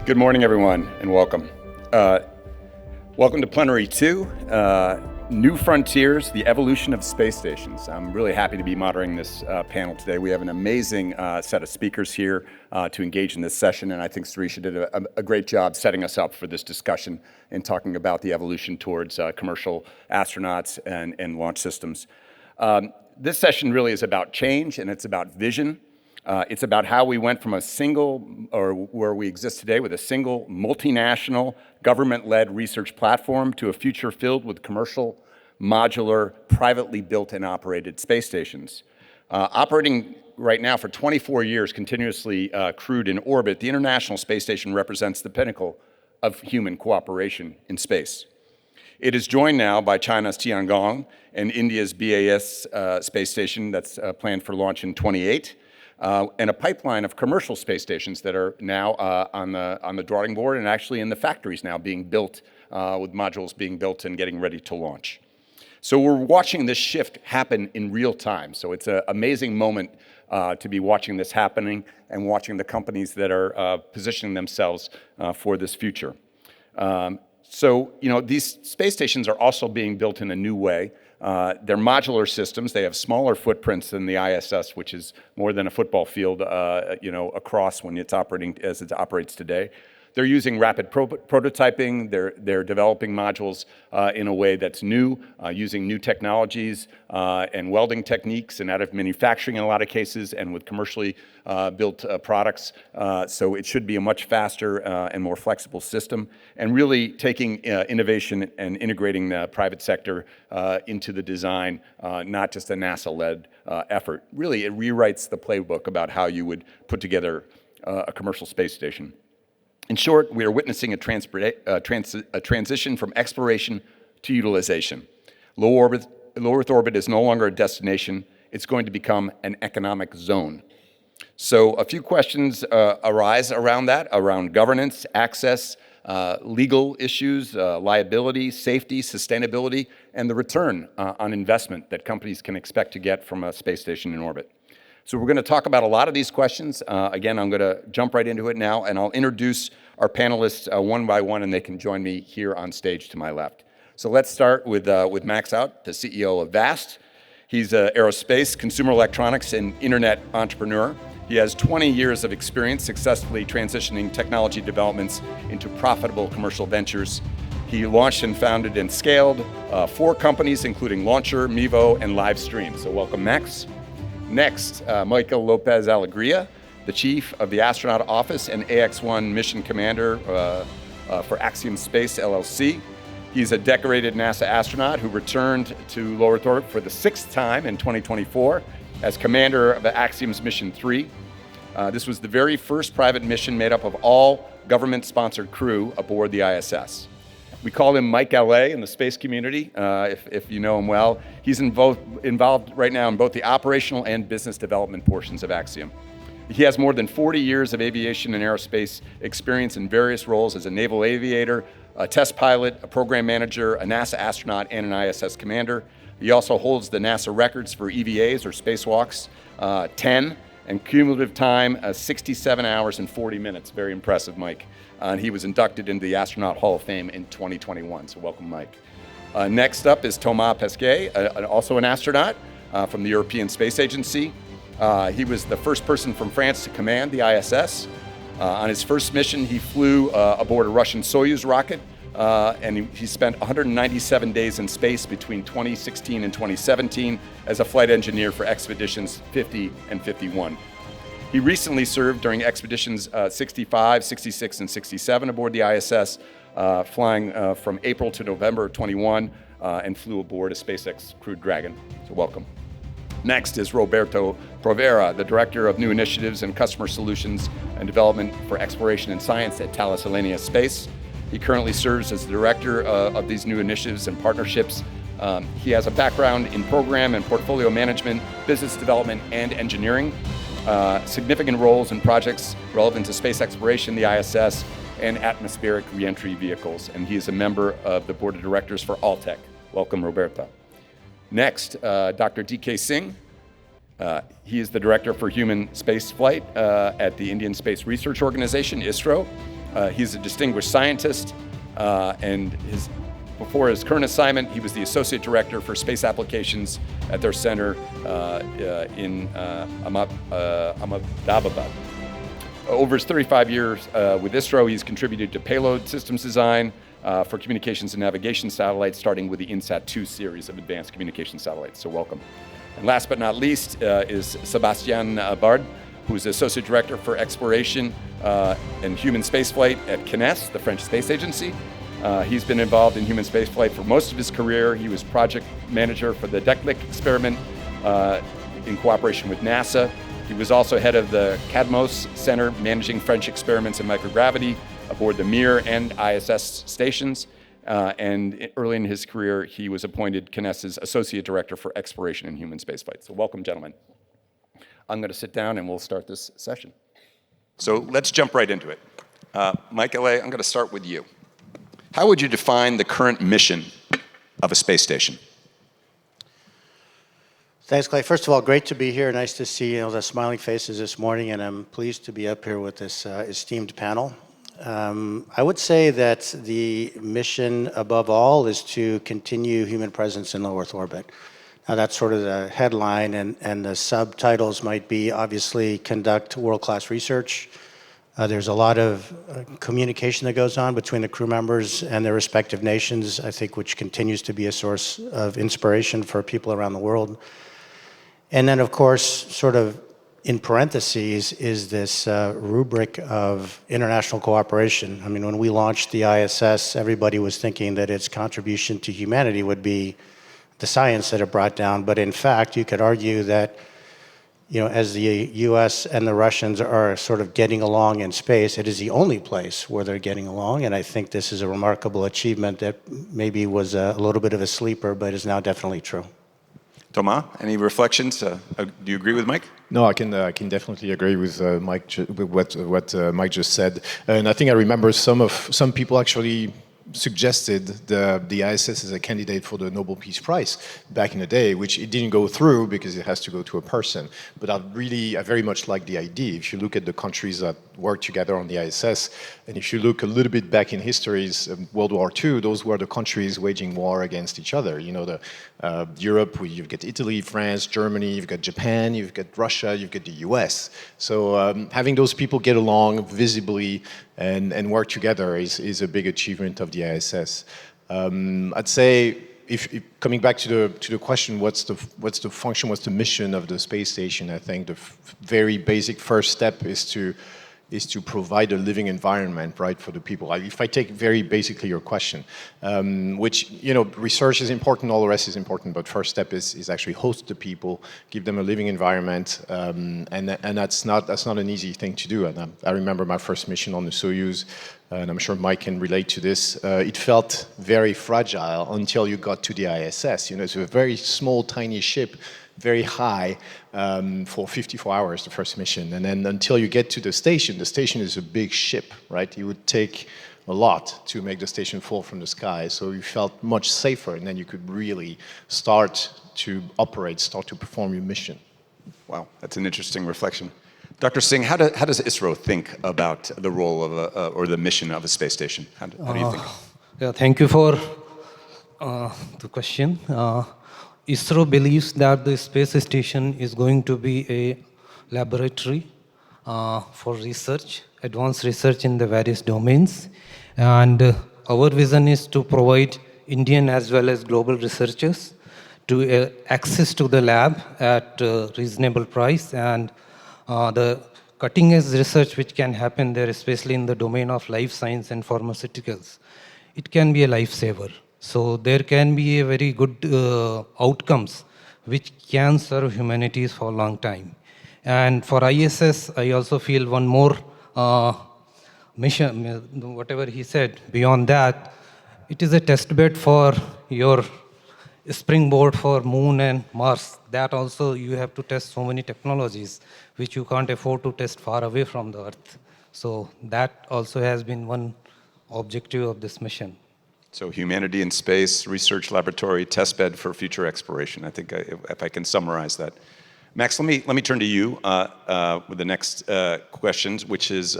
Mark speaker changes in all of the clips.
Speaker 1: Good morning, everyone, and welcome. Welcome to Plenary 2, New Frontiers, the Evolution of Space Stations. I'm really happy to be moderating this panel today. We have an amazing set of speakers here to engage in this session, and I think Sarisha did a great job setting us up for this discussion and talking about the evolution towards commercial astronauts and launch systems. This session really is about change, and it's about vision. It's about how we went from a single, or where we exist today, with a single multinational government-led research platform to a future filled with commercial, modular, privately built and operated space stations. Operating right now for 24 years, continuously crewed in orbit, the International Space Station represents the pinnacle of human cooperation in space. It is joined now by China's Tiangong and India's BAS space station that's planned for launch in 2028. And a pipeline of commercial space stations that are now on the drawing board and actually in the factories now being built, with modules being built and getting ready to launch. So we're watching this shift happen in real time. So it's an amazing moment to be watching this happening and watching the companies that are positioning themselves for this future. So, these space stations are also being built in a new way. They're modular systems. They have smaller footprints than the ISS, which is more than a football field, across when it's operating as it operates today. They're using rapid prototyping. They're developing modules in a way that's new, using new technologies and welding techniques and additive manufacturing in a lot of cases, and with commercially built products. So it should be a much faster and more flexible system, and really taking innovation and integrating the private sector into the design, not just a NASA-led effort. Really, it rewrites the playbook about how you would put together a commercial space station. In short, we are witnessing a transition from exploration to utilization. Low Earth orbit is no longer a destination. It's going to become an economic zone. So a few questions arise around that, around governance, access, legal issues, liability, safety, sustainability, and the return on investment that companies can expect to get from a space station in orbit. So we're going to talk about a lot of these questions. Again, I'm going to jump right into it now, and I'll introduce our panelists one by one, and they can join me here on stage to my left. So let's start with Max Out, the CEO of VAST. He's an aerospace, consumer electronics, and internet entrepreneur. He has 20 years of experience successfully transitioning technology developments into profitable commercial ventures. He launched and founded and scaled 4 companies, including Launcher, Mevo, and Livestream. So welcome, Max. Next, Michael Lopez Alegria, the Chief of the Astronaut Office and AX-1 Mission Commander for Axiom Space, LLC. He's a decorated NASA astronaut who returned to low Earth orbit for the 6th time in 2024 as commander of Axiom's Mission 3. This was the very first private mission made up of all government-sponsored crew aboard the ISS. We call him Mike LA in the space community, if you know him well. He's involved right now in both the operational and business development portions of Axiom. He has more than 40 years of aviation and aerospace experience in various roles as a naval aviator, a test pilot, a program manager, a NASA astronaut, and an ISS commander. He also holds the NASA records for EVAs, or spacewalks, 10, and cumulative time, 67 hours and 40 minutes. Very impressive, Mike. And he was inducted into the Astronaut Hall of Fame in 2021, so welcome, Mike. Next up is Thomas Pesquet, also an astronaut from the European Space Agency. He was the first person from France to command the ISS. On his first mission, he flew aboard a Russian Soyuz rocket, and he spent 197 days in space between 2016 and 2017 as a flight engineer for Expeditions 50 and 51. He recently served during Expeditions 65, 66, and 67 aboard the ISS, flying from April to November of 21, and flew aboard a SpaceX Crew Dragon. So welcome. Next is Roberto Provera, the Director of New Initiatives and Customer Solutions and Development for Exploration and Science at Thales Alenia Space. He currently serves as the Director of these new initiatives and partnerships. He has a background in program and portfolio management, business development, and engineering. Significant roles in projects relevant to space exploration, the ISS, and atmospheric reentry vehicles. And he is a member of the Board of Directors for Alltech. Welcome, Roberto. Next, Dr. D.K. Singh. He is the Director for Human Space Flight at the Indian Space Research Organization, ISRO. He's a distinguished scientist, and before his current assignment, he was the Associate Director for Space Applications at their center in Ahmedabad. Over his 35 years with ISRO, he's contributed to payload systems design for communications and navigation satellites, starting with the INSAT-2 series of advanced communication satellites. So welcome. And last but not least is Sebastian Bard, who is Associate Director for Exploration and Human Spaceflight at CNES, the French space agency. He's been involved in human spaceflight for most of his career. He was project manager for the GLEX experiment in cooperation with NASA. He was also head of the CADMOS Center, managing French experiments in microgravity aboard the Mir and ISS stations. And early in his career, he was appointed CNES's Associate Director for Exploration and Human Spaceflight. So welcome, gentlemen. I'm going to sit down and we'll start this session. So let's jump right into it. Mike L.A., I'm going to start with you. How would you define the current mission of a space station?
Speaker 2: Thanks, Clay. First of all, great to be here. Nice to see the smiling faces this morning, and I'm pleased to be up here with this esteemed panel. I would say that the mission above all is to continue human presence in low Earth orbit. Now that's sort of the headline, and the subtitles might be obviously conduct world-class research. There's a lot of communication that goes on between the crew members and their respective nations, I think, which continues to be a source of inspiration for people around the world. And then, of course, sort of in parentheses is this rubric of international cooperation. I mean, when we launched the ISS, everybody was thinking that its contribution to humanity would be the science that it brought down. But in fact, you could argue that as the US and the Russians are sort of getting along in space, it is the only place where they're getting along. And I think this is a remarkable achievement that maybe was a little bit of a sleeper, but is now definitely true.
Speaker 1: Thomas, any reflections? Do you agree with Mike?
Speaker 3: No, I can definitely agree with Mike, with what Mike just said. And I think I remember some people actually suggested the ISS as a candidate for the Nobel Peace Prize back in the day, which it didn't go through because it has to go to a person. But I very much like the idea. If you look at the countries that work together on the ISS, and if you look a little bit back in histories, World War II, those were the countries waging war against each other. Europe, you've got Italy, France, Germany, you've got Japan, you've got Russia, you've got the US. So having those people get along visibly and work together is a big achievement of the ISS. I'd say, if coming back to the question, what's the function, what's the mission of the space station? I think the very basic first step is to provide a living environment, right, for the people. If I take very basically your question, which, research is important, all the rest is important, but first step is actually host the people, give them a living environment, and that's not an easy thing to do. And I remember my first mission on the Soyuz, and I'm sure Mike can relate to this. It felt very fragile until you got to the ISS. It's a very small, tiny ship, very high for 54 hours, the first mission. And then until you get to the station is a big ship, right? It would take a lot to make the station fall from the sky. So you felt much safer, and then you could really start to perform your mission.
Speaker 1: Wow, that's an interesting reflection. Dr. Singh, how does ISRO think about the role of or the mission of a space station? How do you think?
Speaker 4: Yeah, thank you for the question. ISRO believes that the space station is going to be a laboratory for research, advanced research in the various domains. And our vision is to provide Indian as well as global researchers to access to the lab at a reasonable price, and the cutting-edge research which can happen there, especially in the domain of life science and pharmaceuticals, it can be a lifesaver. So there can be a very good outcomes which can serve humanities for a long time. And for ISS, I also feel one more mission, whatever he said, beyond that, it is a test bed for your springboard for Moon and Mars. That also you have to test so many technologies which you can't afford to test far away from the Earth. So that also has been one objective of this mission.
Speaker 1: So humanity in space, research laboratory, testbed for future exploration. I think if I can summarize that. Max, let me turn to you with the next questions, which is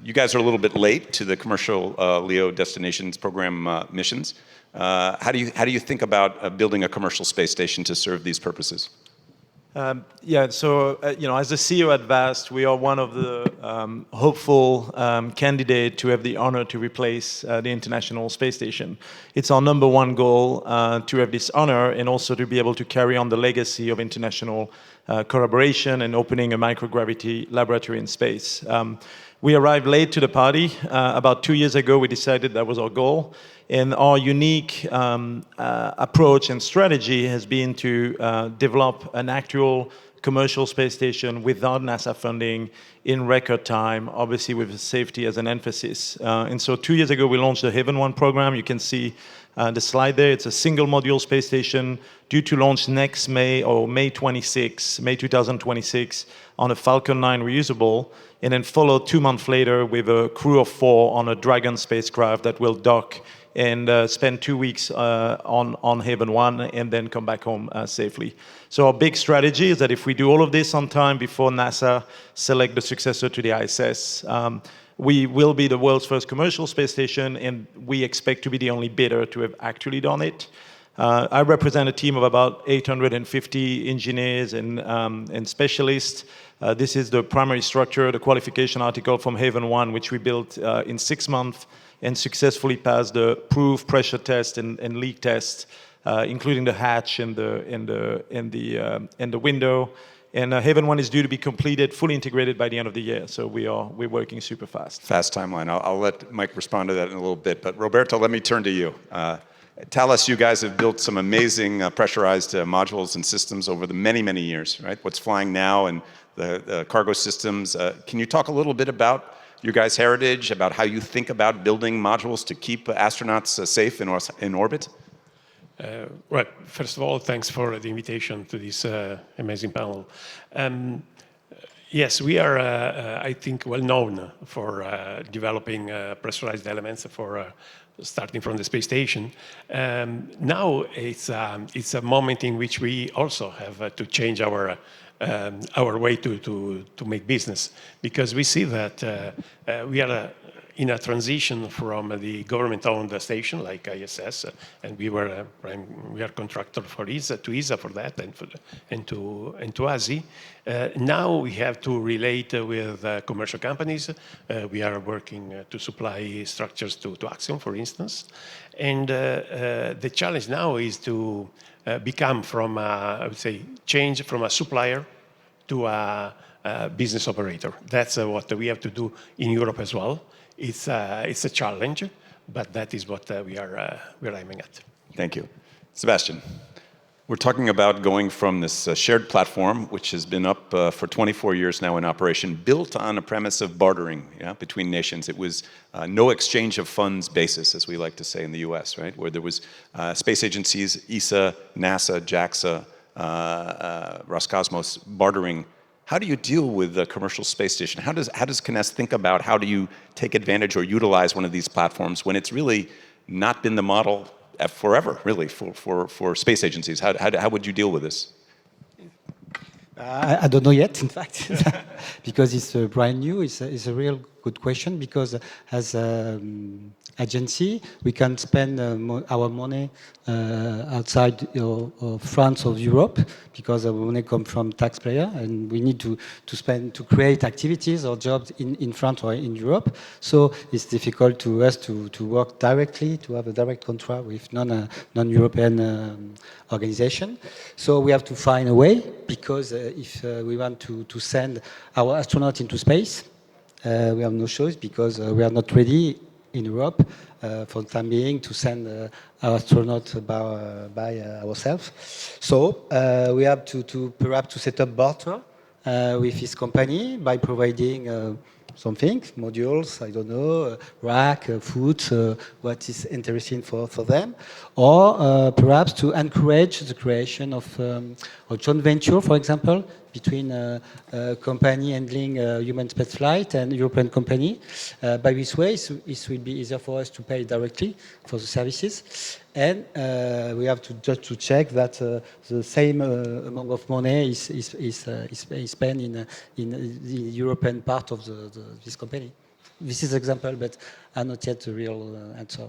Speaker 1: you guys are a little bit late to the commercial LEO destinations program missions. How do you think about building a commercial space station to serve these purposes?
Speaker 5: Yeah, so as the CEO at VAST, we are one of the hopeful candidates to have the honor to replace the International Space Station. It's our number one goal to have this honor and also to be able to carry on the legacy of international collaboration and opening a microgravity laboratory in space. We arrived late to the party. About 2 years ago, we decided that was our goal. And our unique approach and strategy has been to develop an actual commercial space station without NASA funding in record time, obviously with safety as an emphasis. And so 2 years ago, we launched the Haven 1 program. You can see the slide there. It's a single module space station due to launch next May or May 2026 on a Falcon 9 reusable, and then followed 2 months later with a crew of 4 on a Dragon spacecraft that will dock and spend 2 weeks on Haven 1 and then come back home safely. So our big strategy is that if we do all of this on time before NASA select the successor to the ISS, we will be the world's first commercial space station, and we expect to be the only bidder to have actually done it. I represent a team of about 850 engineers and specialists. This is the primary structure, the qualification article from Haven 1, which we built in 6 months and successfully passed the proof, pressure test, and leak test, including the hatch and the window. And Haven 1 is due to be completed, fully integrated by the end of the year. So we're working super fast.
Speaker 1: Fast timeline. I'll let Mike respond to that in a little bit. But Roberto, let me turn to you. Tell us, you guys have built some amazing pressurized modules and systems over the many, many years, right? What's flying now and the cargo systems. Can you talk a little bit about your guys' heritage, about how you think about building modules to keep astronauts safe in orbit?
Speaker 6: Well, first of all, thanks for the invitation to this amazing panel. Yes, we are, I think, well known for developing pressurized elements for starting from the space station. Now it's a moment in which we also have to change our way to make business, because we see that we are in a transition from the government-owned station like ISS, and we are contractor for ESA to ESA for that, and to ASI. Now we have to relate with commercial companies. We are working to supply structures to Axiom, for instance, and the challenge now is to become from I would say change from a supplier to a business operator. That's what we have to do in Europe as well. It's a challenge, but that is what we're aiming at.
Speaker 1: Thank you. Sebastian, we're talking about going from this shared platform, which has been up for 24 years now in operation, built on a premise of bartering between nations. It was no exchange of funds basis, as we like to say in the US, right? Where there was space agencies, ESA, NASA, JAXA, Roscosmos bartering. How do you deal with the commercial space station? How does Kinéis think about how do you take advantage or utilize one of these platforms when it's really not been the model forever, really, for space agencies? How would you deal with this?
Speaker 7: I don't know yet, in fact, because it's brand new. It's a real good question, because as agency, we can spend our money outside of France or Europe, because our money comes from taxpayer, and we need to spend to create activities or jobs in France or in Europe. So it's difficult to us to work directly, to have a direct contract with non-European organization. So we have to find a way, because if we want to send our astronauts into space, we have no choice, because we are not ready in Europe for the time being to send our astronauts by ourselves. So we have to perhaps to set up barter with this company by providing something, modules, I don't know, rack, food, what is interesting for them, or perhaps to encourage the creation of a joint venture, for example, between a company handling human spaceflight and European company. By this way, it will be easier for us to pay directly for the services. And we have to just to check that the same amount of money is spent in the European part of this company. This is example, but not yet the real answer.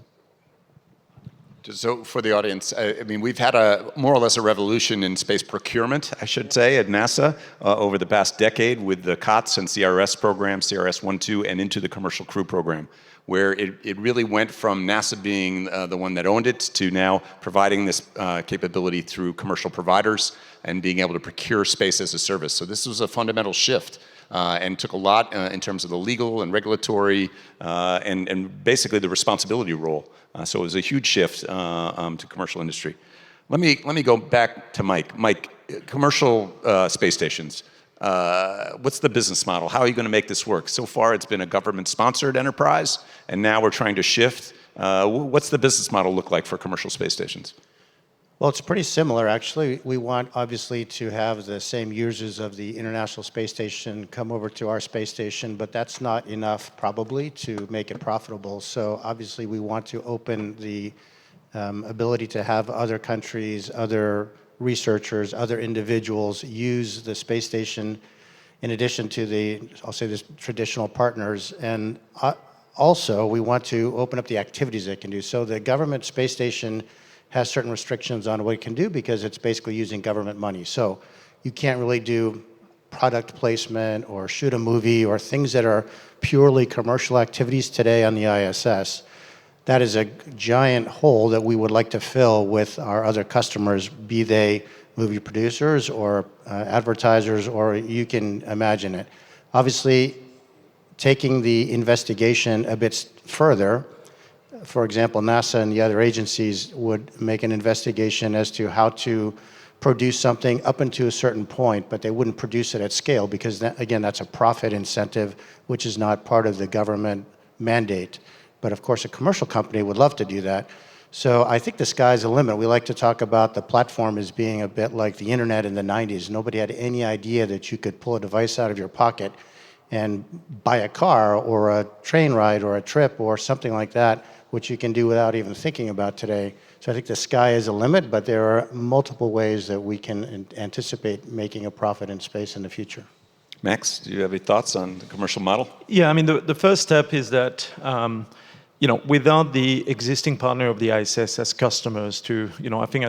Speaker 1: So for the audience, I mean, we've had a more or less a revolution in space procurement, I should say, at NASA over the past decade with the COTS and CRS program, CRS 1, 2, and into the Commercial Crew program, where it really went from NASA being the one that owned it to now providing this capability through commercial providers and being able to procure space as a service. So this was a fundamental shift. And took a lot in terms of the legal and regulatory and basically the responsibility role. So it was a huge shift to commercial industry. Let me go back to Mike. Mike, commercial space stations. What's the business model? How are you going to make this work? So far, it's been a government-sponsored enterprise, and now we're trying to shift. What's the business model look like for commercial space stations?
Speaker 2: Well, it's pretty similar, actually. We want, obviously, to have the same users of the International Space Station come over to our space station, but that's not enough, probably, to make it profitable. So, obviously, we want to open the ability to have other countries, other researchers, other individuals use the space station in addition to the, I'll say this, traditional partners. And also, we want to open up the activities they can do. So, the government space station has certain restrictions on what it can do because it's basically using government money. So you can't really do product placement or shoot a movie or things that are purely commercial activities today on the ISS. That is a giant hole that we would like to fill with our other customers, be they movie producers or advertisers, or you can imagine it. Obviously, taking the investigation a bit further, for example, NASA and the other agencies would make an investigation as to how to produce something up until a certain point, but they wouldn't produce it at scale because, that, again, that's a profit incentive, which is not part of the government mandate. But of course, a commercial company would love to do that. So I think the sky's the limit. We like to talk about the platform as being a bit like the internet in the 90s. Nobody had any idea that you could pull a device out of your pocket and buy a car or a train ride or a trip or something like that, which you can do without even thinking about today. So I think the sky is a limit, but there are multiple ways that we can anticipate making a profit in space in the future.
Speaker 1: Max, do you have any thoughts on the commercial model?
Speaker 5: Yeah, I mean, the first step is that, without the existing partner of the ISS as customers to, I think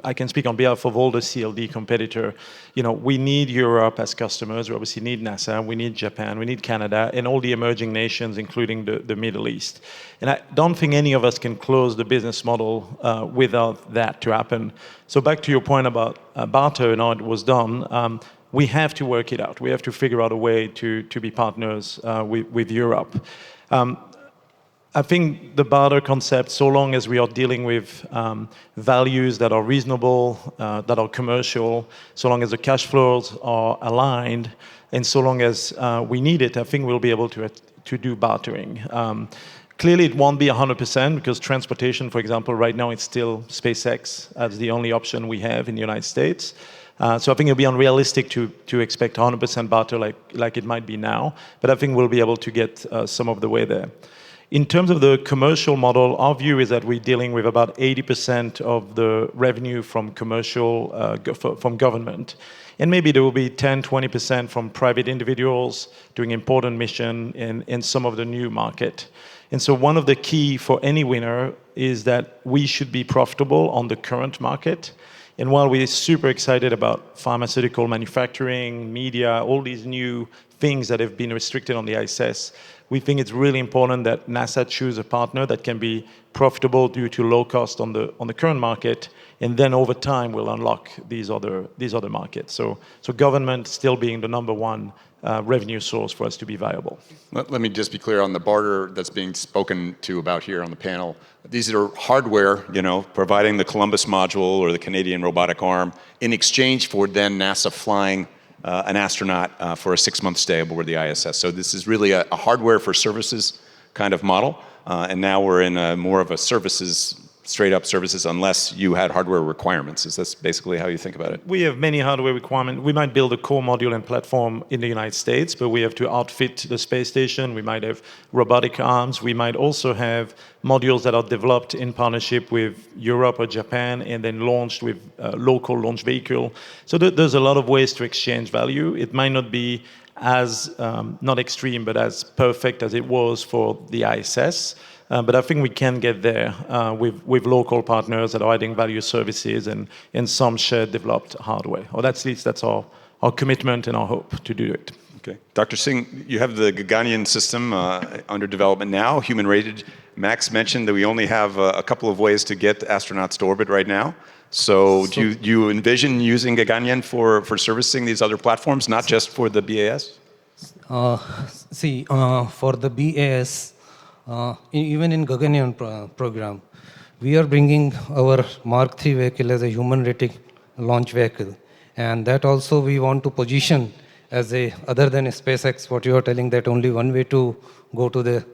Speaker 5: I can speak on behalf of all the CLD competitor. We need Europe as customers. We obviously need NASA. We need Japan. We need Canada and all the emerging nations, including the Middle East. And I don't think any of us can close the business model without that to happen. So back to your point about barter and how it was done, we have to work it out. We have to figure out a way to be partners with Europe. I think the barter concept, so long as we are dealing with values that are reasonable, that are commercial, so long as the cash flows are aligned, and so long as we need it, I think we'll be able to do bartering. Clearly, it won't be 100% because transportation, for example, right now it's still SpaceX as the only option we have in the United States. So I think it'll be unrealistic to expect 100% barter like it might be now, but I think we'll be able to get some of the way there. In terms of the commercial model, our view is that we're dealing with about 80% of the revenue from commercial, from government. And maybe there will be 10, 20% from private individuals doing important mission in some of the new market. And so one of the key for any winner is that we should be profitable on the current market. And while we're super excited about pharmaceutical manufacturing, media, all these new things that have been restricted on the ISS, we think it's really important that NASA choose a partner that can be profitable due to low cost on the current market, and then over time we'll unlock these other markets. So government still being the number one revenue source for us to be viable.
Speaker 1: Let me just be clear on the barter that's being spoken to about here on the panel. These are hardware, providing the Columbus module or the Canadian robotic arm in exchange for then NASA flying an astronaut for a 6-month stay aboard the ISS. So this is really a hardware for services kind of model. And now we're in more of a services straight up services unless you had hardware requirements. Is this basically how you think about it?
Speaker 5: We have many hardware requirements. We might build a core module and platform in the United States, but we have to outfit the space station. We might have robotic arms. We might also have modules that are developed in partnership with Europe or Japan and then launched with local launch vehicle. So there's a lot of ways to exchange value. It might not be as, not extreme, but as perfect as it was for the ISS. But I think we can get there with local partners that are adding value services and some shared developed hardware. Or at least that's our commitment and our hope to do it.
Speaker 1: Okay. Dr. Singh, you have the Gaganyaan system under development now, human-rated. Max mentioned that we only have a couple of ways to get astronauts to orbit right now. So do you envision using Gaganyaan for servicing these other platforms, not just for the BAS?
Speaker 4: For the BAS, even in Gaganyaan program, we are bringing our Mark III vehicle as a human-rated launch vehicle. And that also we want to position as other than SpaceX, what you are telling that only one way to go to the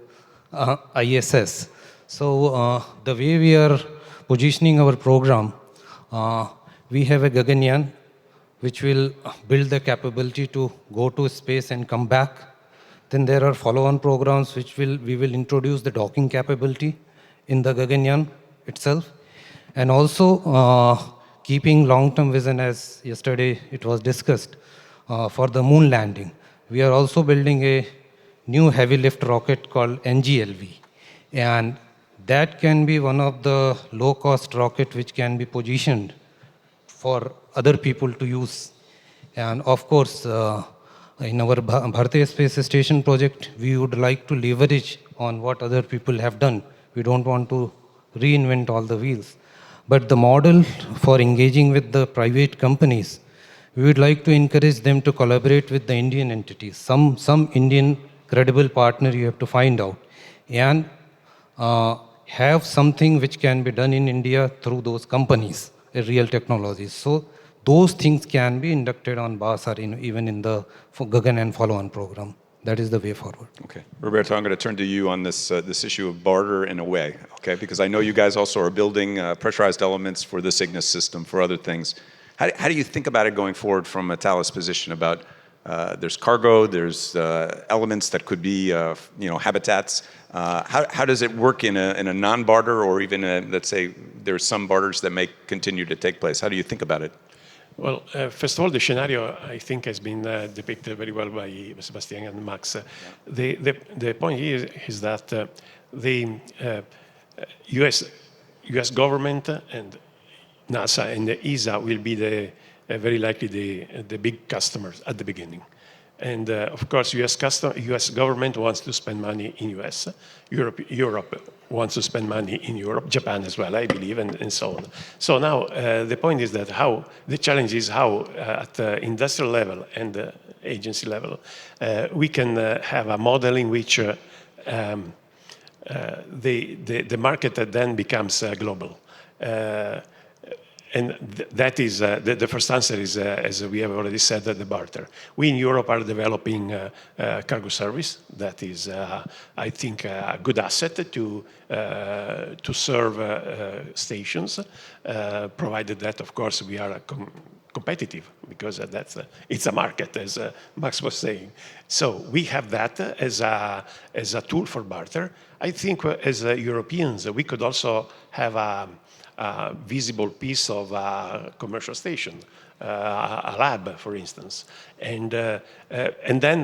Speaker 4: ISS. So the way we are positioning our program, we have a Gaganyaan, which will build the capability to go to space and come back. Then there are follow-on programs which we will introduce the docking capability in the Gaganyaan itself. And also keeping long-term vision, as yesterday it was discussed, for the moon landing. We are also building a new heavy lift rocket called NGLV. And that can be one of the low-cost rocket which can be positioned for other people to use. And of course, in our Bharatiya Space Station project, we would like to leverage on what other people have done. We don't want to reinvent all the wheels. But the model for engaging with the private companies, we would like to encourage them to collaborate with the Indian entities. Some Indian credible partner you have to find out. And have something which can be done in India through those companies, real technologies. So those things can be inducted on BAS or even in the Gaganyaan follow-on program. That is the way forward.
Speaker 1: Okay. Roberto, I'm going to turn to you on this issue of barter in a way, okay? Because I know you guys also are building pressurized elements for the Cygnus system, for other things. How do you think about it going forward from a Thales position about there's cargo, there's elements that could be habitats. How does it work in a non-barter or even let's say there's some barters that may continue to take place? How do you think about it?
Speaker 6: Well, first of all, the scenario, I think, has been depicted very well by Sébastien and Max. The point here is that the US government and NASA and the ESA will be very likely the big customers at the beginning. And of course, US government wants to spend money in US. Europe wants to spend money in Europe, Japan as well, I believe, and so on. So now the point is that the challenge is how at the industrial level and the agency level, we can have a model in which the market then becomes global. And that is, the first answer is, as we have already said, the barter. We in Europe are developing cargo service. That is, I think, a good asset to serve stations, provided that, of course, we are competitive, because it's a market, as Max was saying. So we have that as a tool for barter. I think as Europeans, we could also have a visible piece of a commercial station, a lab, for instance. And then,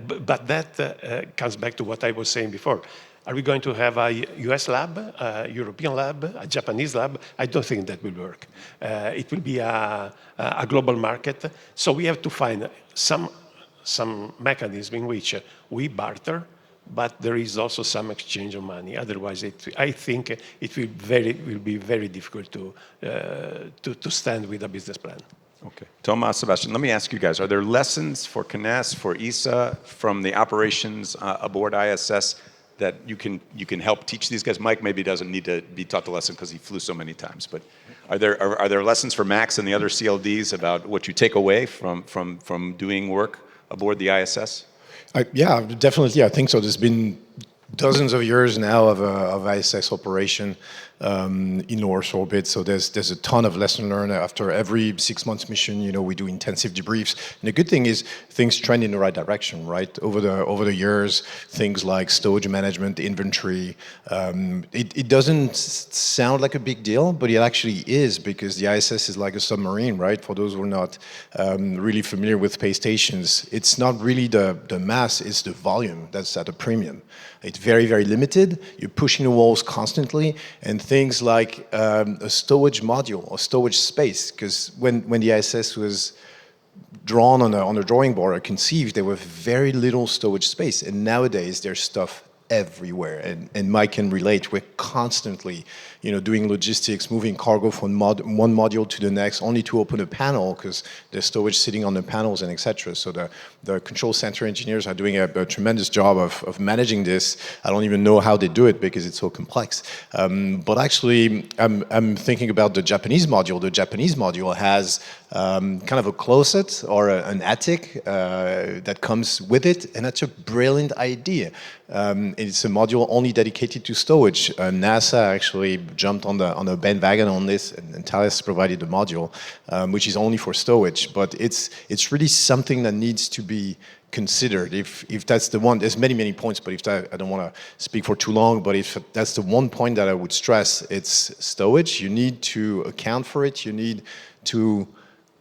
Speaker 6: but that comes back to what I was saying before. Are we going to have a US lab, a European lab, a Japanese lab? I don't think that will work. It will be a global market. So we have to find some mechanism in which we barter, but there is also some exchange of money. Otherwise, I think it will be very difficult to stand with a business plan.
Speaker 1: Okay. Thomas, Sébastien, let me ask you guys, are there lessons for CNES, for ESA, from the operations aboard ISS that you can help teach these guys? Mike maybe doesn't need to be taught the lesson because he flew so many times, but are there lessons for Max and the other CLDs about what you take away from doing work aboard the ISS?
Speaker 3: Yeah, definitely. I think so. There's been dozens of years now of ISS operation in low Earth orbit. So there's a ton of lesson learned. After every 6 months mission, we do intensive debriefs. And the good thing is things trend in the right direction, right? Over the years, things like stowage management, inventory. It doesn't sound like a big deal, but it actually is, because the ISS is like a submarine, right? For those who are not really familiar with space stations, it's not really the mass, it's the volume that's at a premium. It's very, very limited. You're pushing the walls constantly, and things like a storage module or storage space, because when the ISS was drawn on a drawing board or conceived, there was very little storage space, and nowadays there's stuff everywhere, and Mike can relate. We're constantly, doing logistics, moving cargo from one module to the next, only to open a panel because there's storage sitting on the panels and etc. So the control center engineers are doing a tremendous job of managing this. I don't even know how they do it because it's so complex. But actually, I'm thinking about the Japanese module. The Japanese module has kind of a closet or an attic that comes with it, and that's a brilliant idea. It's a module only dedicated to storage. NASA actually jumped on the bandwagon on this, and Thales provided the module, which is only for storage. But it's really something that needs to be considered. If that's the one, there's many points, but I don't want to speak for too long, but if that's the one point that I would stress, it's storage. You need to account for it. You need to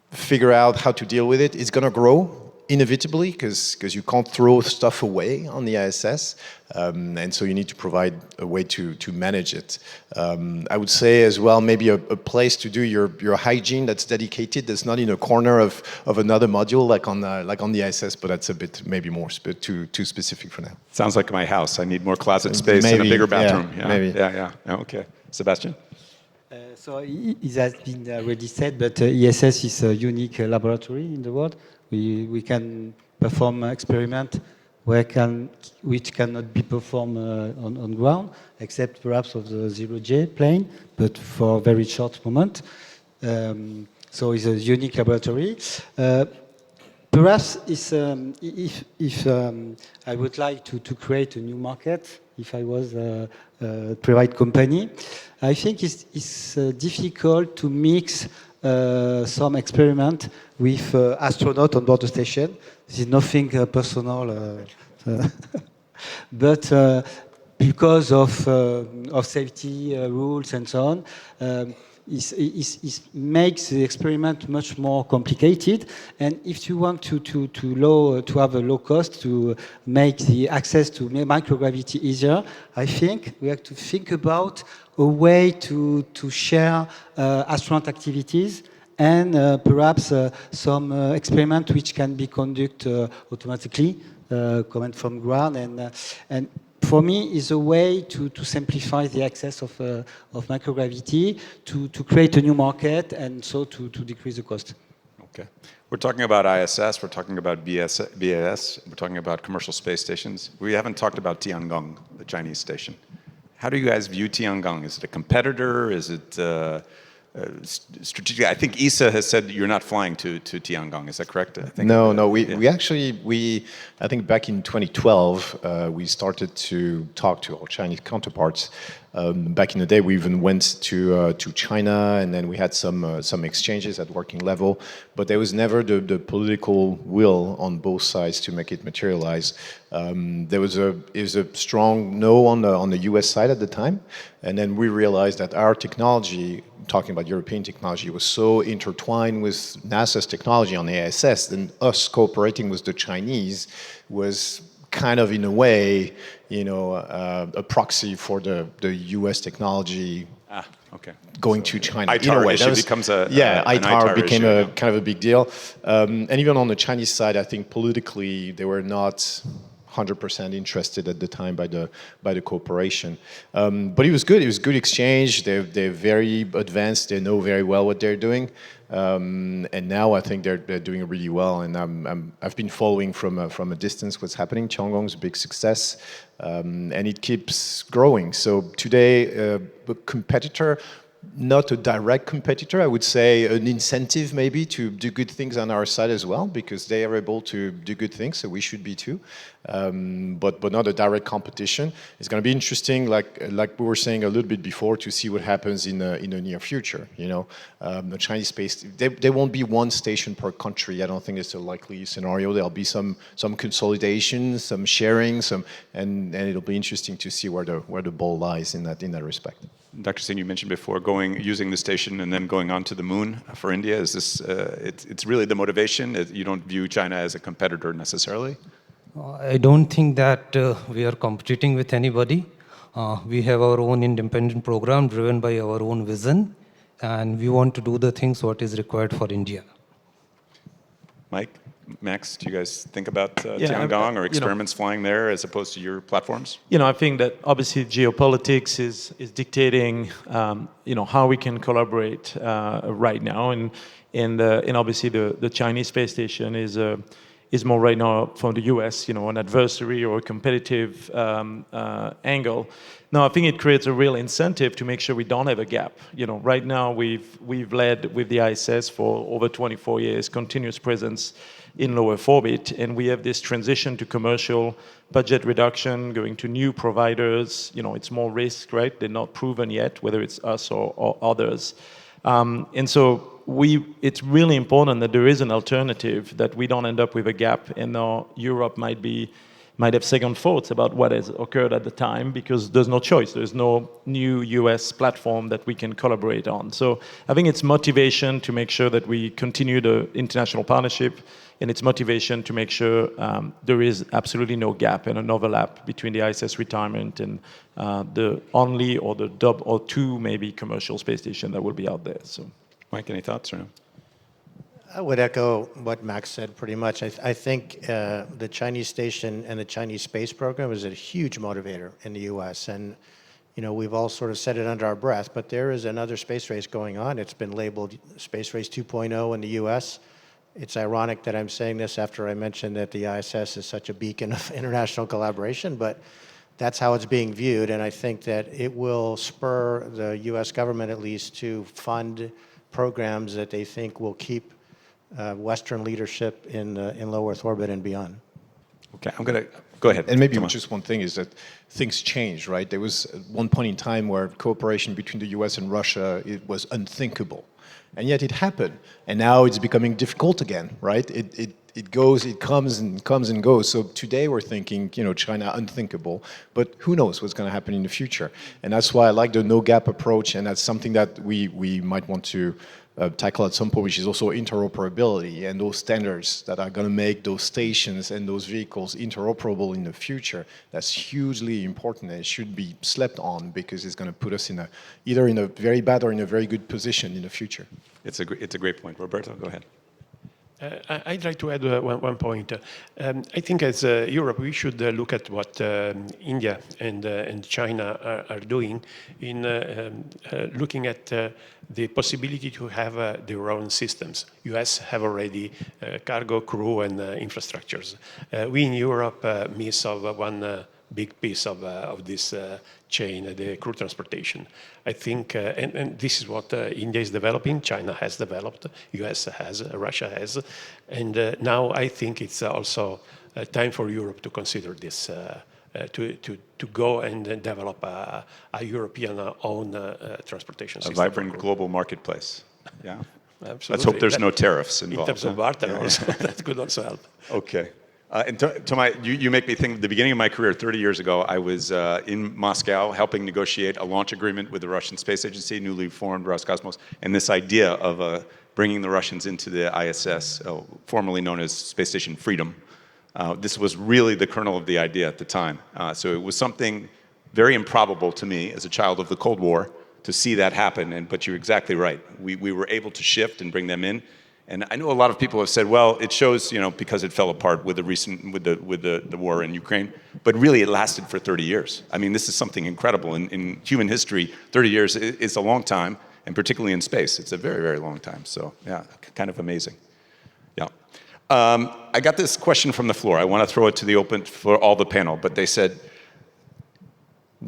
Speaker 3: figure out how to deal with it. It's going to grow inevitably because you can't throw stuff away on the ISS, and so you need to provide a way to manage it. I would say as well, maybe a place to do your hygiene that's dedicated, that's not in a corner of another module like on the ISS, but that's a bit maybe more too specific for now.
Speaker 1: Sounds like my house. I need more closet space and a bigger bathroom.
Speaker 3: Yeah, maybe.
Speaker 1: Yeah. Okay. Sebastian?
Speaker 7: So it has been already said, but ESS is a unique laboratory in the world. We can perform experiment which cannot be performed on ground, except perhaps of the 0J plane, but for a very short moment. So it's a unique laboratory. Perhaps if I would like to create a new market, if I was a private company, I think it's difficult to mix some experiment with astronaut on board the station. This is nothing personal, but because of safety rules and so on, it makes the experiment much more complicated. And if you want to have a low cost to make the access to microgravity easier, I think we have to think about a way to share astronaut activities and perhaps some experiment which can be conducted automatically, coming from ground, and for me is a way to simplify the access of microgravity, to create a new market, and so to decrease the cost.
Speaker 1: Okay. We're talking about ISS, we're talking about BAS, we're talking about commercial space stations. We haven't talked about Tiangong, the Chinese station. How do you guys view Tiangong? Is it a competitor? Is it strategic? I think ESA has said you're not flying to Tiangong. Is that correct?
Speaker 3: No. We actually, I think back in 2012, we started to talk to our Chinese counterparts. Back in the day, we even went to China, and then we had some exchanges at working level, but there was never the political will on both sides to make it materialize. There was a strong no on the US side at the time, and then we realized that our technology, talking about European technology, was so intertwined with NASA's technology on the ISS, and us cooperating with the Chinese was kind of, in a way, a proxy for the US technology going to China.
Speaker 1: ITAR issue becomes
Speaker 3: ITAR became
Speaker 1: issue,
Speaker 3: kind of a big deal. And even on the Chinese side, I think politically they were not 100% interested at the time by the cooperation. But it was good. It was good exchange. They're very advanced. They know very well what they're doing. And now I think they're doing really well. And I've been following from a distance what's happening. Tiangong's a big success, and it keeps growing. So today, a competitor, not a direct competitor. I would say an incentive maybe to do good things on our side as well, because they are able to do good things, so we should be too. But not a direct competition. It's going to be interesting, like we were saying a little bit before, to see what happens in the near future. You know, the Chinese space, there won't be one station per country. I don't think it's a likely scenario. There'll be some consolidation, some sharing, and it'll be interesting to see where the ball lies in that respect.
Speaker 1: Dr. Singh, you mentioned before using the station and then going on to the moon for India. Is this, it's really the motivation? You don't view China as a competitor necessarily?
Speaker 4: I don't think that we are competing with anybody. We have our own independent program driven by our own vision, and we want to do the things what is required for India.
Speaker 1: Mike, Max, do you guys think about Tiangong or experiments flying there as opposed to your platforms?
Speaker 5: I think that obviously geopolitics is dictating, how we can collaborate right now, and obviously the Chinese space station is more right now from the US, an adversary or a competitive angle. No, I think it creates a real incentive to make sure we don't have a gap. Right now we've led with the ISS for over 24 years, continuous presence in low Earth orbit, and we have this transition to commercial budget reduction, going to new providers. It's more risk, right? They're not proven yet, whether it's us or others. And so it's really important that there is an alternative, that we don't end up with a gap, and Europe might have second thoughts about what has occurred at the time, because there's no choice. There's no new US platform that we can collaborate on. So I think it's motivation to make sure that we continue the international partnership, and it's motivation to make sure there is absolutely no gap and an overlap between the ISS retirement and the only or the or two maybe commercial space station that will be out there. So,
Speaker 1: Mike, any thoughts or no?
Speaker 2: I would echo what Max said pretty much. I think the Chinese station and the Chinese space program is a huge motivator in the U.S. And, we've all sort of said it under our breath, but there is another space race going on. It's been labeled Space Race 2.0 in the U.S. It's ironic that I'm saying this after I mentioned that the ISS is such a beacon of international collaboration, but that's how it's being viewed. And I think that it will spur the U.S. government, at least, to fund programs that they think will keep Western leadership in low Earth orbit and beyond.
Speaker 1: Okay, I'm going to go ahead.
Speaker 3: And maybe just one thing is that things change, right? There was one point in time where cooperation between the US and Russia, it was unthinkable. And yet it happened. And now it's becoming difficult again, right? It comes and goes. So today we're thinking, China unthinkable, but who knows what's going to happen in the future? And that's why I like the no gap approach, and that's something that we might want to tackle at some point, which is also interoperability and those standards that are going to make those stations and those vehicles interoperable in the future. That's hugely important, and it should be slept on, because it's going to put us either in a very bad or in a very good position in the future.
Speaker 1: It's a great point. Roberto, go ahead.
Speaker 6: I'd like to add one point. I think as Europe, we should look at what India and China are doing in looking at the possibility to have their own systems. US have already cargo, crew, and infrastructures. We in Europe miss of one big piece of this chain, the crew transportation. I think, and this is what India is developing, China has developed, US has, Russia has, and now I think it's also time for Europe to consider this, to go and develop a European own transportation system.
Speaker 1: A vibrant global marketplace. Yeah.
Speaker 6: Absolutely.
Speaker 1: Let's hope there's no tariffs involved.
Speaker 6: In terms of barter, also, that could also help.
Speaker 1: Okay. And you make me think, at the beginning of my career, 30 years ago, I was in Moscow helping negotiate a launch agreement with the Russian Space Agency, newly formed Roscosmos, and this idea of bringing the Russians into the ISS, formerly known as Space Station Freedom. This was really the kernel of the idea at the time. So it was something very improbable to me as a child of the Cold War to see that happen, but you're exactly right. We were able to shift and bring them in. And I know a lot of people have said, well, it shows, because it fell apart with the war in Ukraine, but really it lasted for 30 years. I mean, this is something incredible. In human history, 30 years is a long time, and particularly in space, it's a very, very long time. So, yeah, kind of amazing. Yeah. I got this question from the floor. I want to throw it to the open for all the panel, but they said,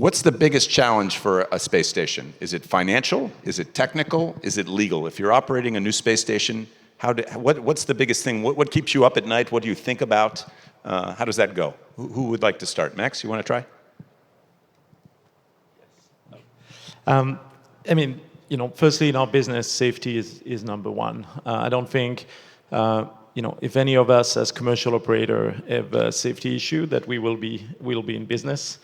Speaker 1: What's the biggest challenge for a space station? Is it financial? Is it technical? Is it legal? If you're operating a new space station, what's the biggest thing? What keeps you up at night? What do you think about? How does that go? Who would like to start? Max, you want to try?
Speaker 5: I mean, firstly, in our business, safety is number one. I don't think, if any of us as commercial operator have a safety issue, that we'll be in business.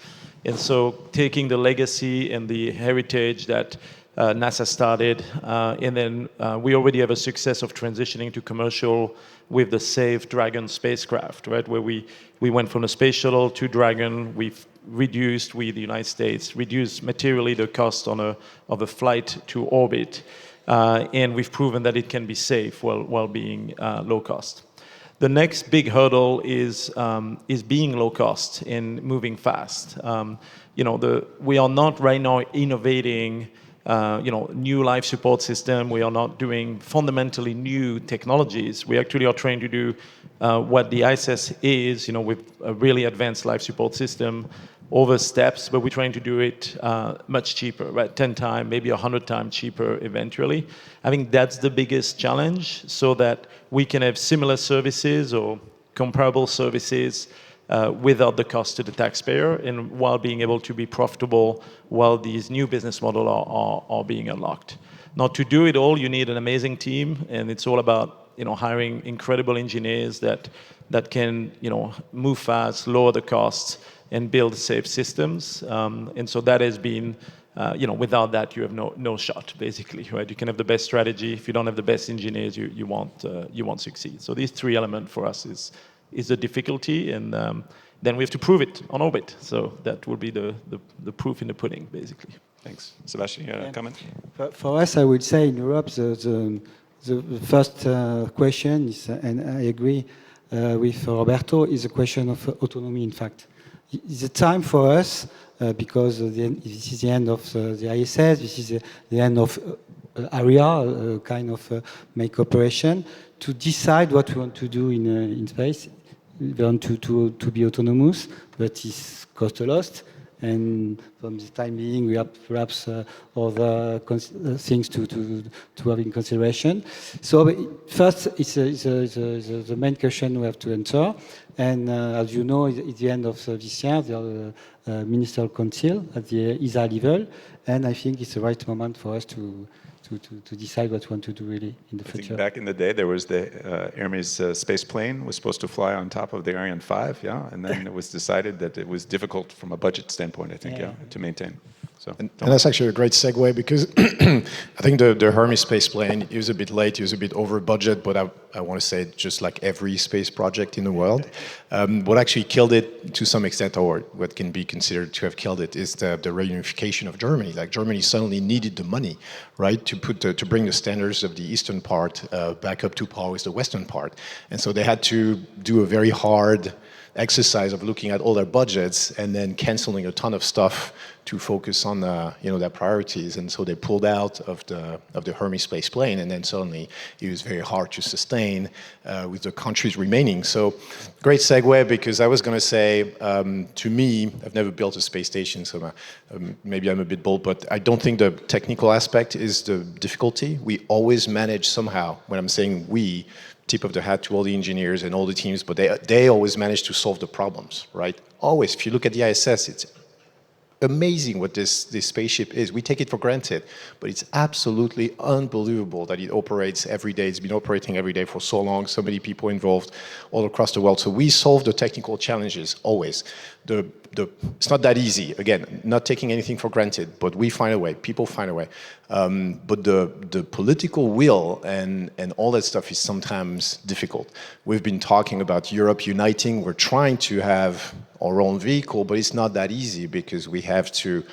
Speaker 5: And so taking the legacy and the heritage that NASA started, and then we already have a success of transitioning to commercial with the safe Dragon spacecraft, right? Where we went from the space shuttle to Dragon. We've reduced, the United States, reduced materially the cost of a flight to orbit. And we've proven that it can be safe while being low cost. The next big hurdle is being low cost and moving fast. We are not right now innovating, new life support system. We are not doing fundamentally new technologies. We actually are trying to do what the ISS is, with a really advanced life support system over steps, but we're trying to do it much cheaper, right? 10 times, maybe 100 times cheaper eventually. I think that's the biggest challenge, so that we can have similar services or comparable services without the cost to the taxpayer, and while being able to be profitable while these new business models are being unlocked. Now, to do it all, you need an amazing team, and it's all about hiring incredible engineers that can move fast, lower the costs, and build safe systems. And so that has been, without that, you have no shot, basically, right? You can have the best strategy. If you don't have the best engineers, you won't succeed. So these three elements for us is the difficulty, and then we have to prove it on orbit. So that will be the proof in the pudding, basically.
Speaker 1: Thanks. Sebastian, you got a comment?
Speaker 7: For us, I would say in Europe, the first question is, and I agree with Roberto, is a question of autonomy, in fact. It's a time for us, because this is the end of the ISS, this is the end of ARIA, kind of make operation, to decide what we want to do in space. We want to be autonomous, but it's cost a lot. And from the time being, we have perhaps other things to have in consideration. So first, it's the main question we have to answer. And as you know, at the end of this year, the Ministerial Council at the ESA level, and I think it's the right moment for us to decide what we want to do really in the future.
Speaker 1: I think back in the day, there was the Hermes space plane was supposed to fly on top of the Ariane 5, yeah, and then it was decided that it was difficult from a budget standpoint, I think, to maintain. So,
Speaker 3: and that's actually a great segue, because I think the Hermes space plane, it was a bit late, it was a bit over budget, but I want to say just like every space project in the world. What actually killed it to some extent, or what can be considered to have killed it, is the reunification of Germany. Like, Germany suddenly needed the money, right, to bring the standards of the eastern part back up to par with the western part. And so they had to do a very hard exercise of looking at all their budgets and then canceling a ton of stuff to focus on their priorities. And so they pulled out of the Hermes space plane, and then suddenly it was very hard to sustain with the countries remaining. So great segue, because I was going to say, to me, I've never built a space station, so maybe I'm a bit bold, but I don't think the technical aspect is the difficulty. We always manage somehow, when I'm saying we, tip of the hat to all the engineers and all the teams, but they always manage to solve the problems, right? Always. If you look at the ISS, it's amazing what this spaceship is. We take it for granted, but it's absolutely unbelievable that it operates every day. It's been operating every day for so long, so many people involved all across the world. So we solve the technical challenges always. It's not that easy. Again, not taking anything for granted, but we find a way. People find a way. But the political will and all that stuff is sometimes difficult. We've been talking about Europe uniting. We're trying to have our own vehicle, but it's not that easy, because we have to,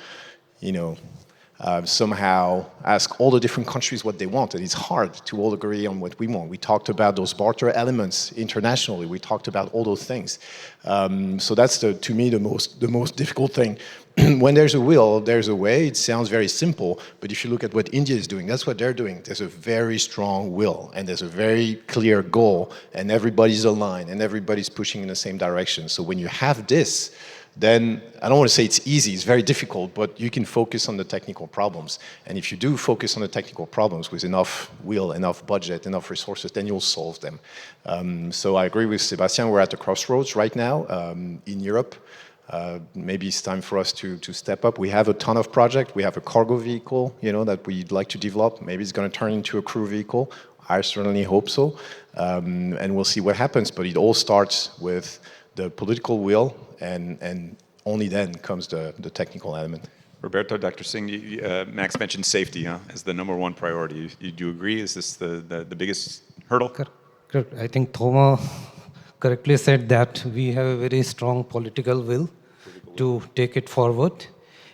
Speaker 3: somehow ask all the different countries what they want, and it's hard to all agree on what we want. We talked about those barter elements internationally. We talked about all those things. So that's to me the most difficult thing. When there's a will, there's a way. It sounds very simple, but if you look at what India is doing, that's what they're doing. There's a very strong will, and there's a very clear goal, and everybody's aligned, and everybody's pushing in the same direction. So when you have this, then I don't want to say it's easy, it's very difficult, but you can focus on the technical problems. And if you do focus on the technical problems with enough will, enough budget, enough resources, then you'll solve them. So I agree with Sébastien, we're at the crossroads right now in Europe. Maybe it's time for us to step up. We have a ton of projects. We have a cargo vehicle, that we'd like to develop. Maybe it's going to turn into a crew vehicle. I certainly hope so. And we'll see what happens. But it all starts with the political will, and only then comes the technical element.
Speaker 1: Roberto, Dr. Singh, Max mentioned safety as the number one priority. Do you agree? Is this the biggest hurdle?
Speaker 4: Correct. I think Thomas correctly said that we have a very strong political will to take it forward.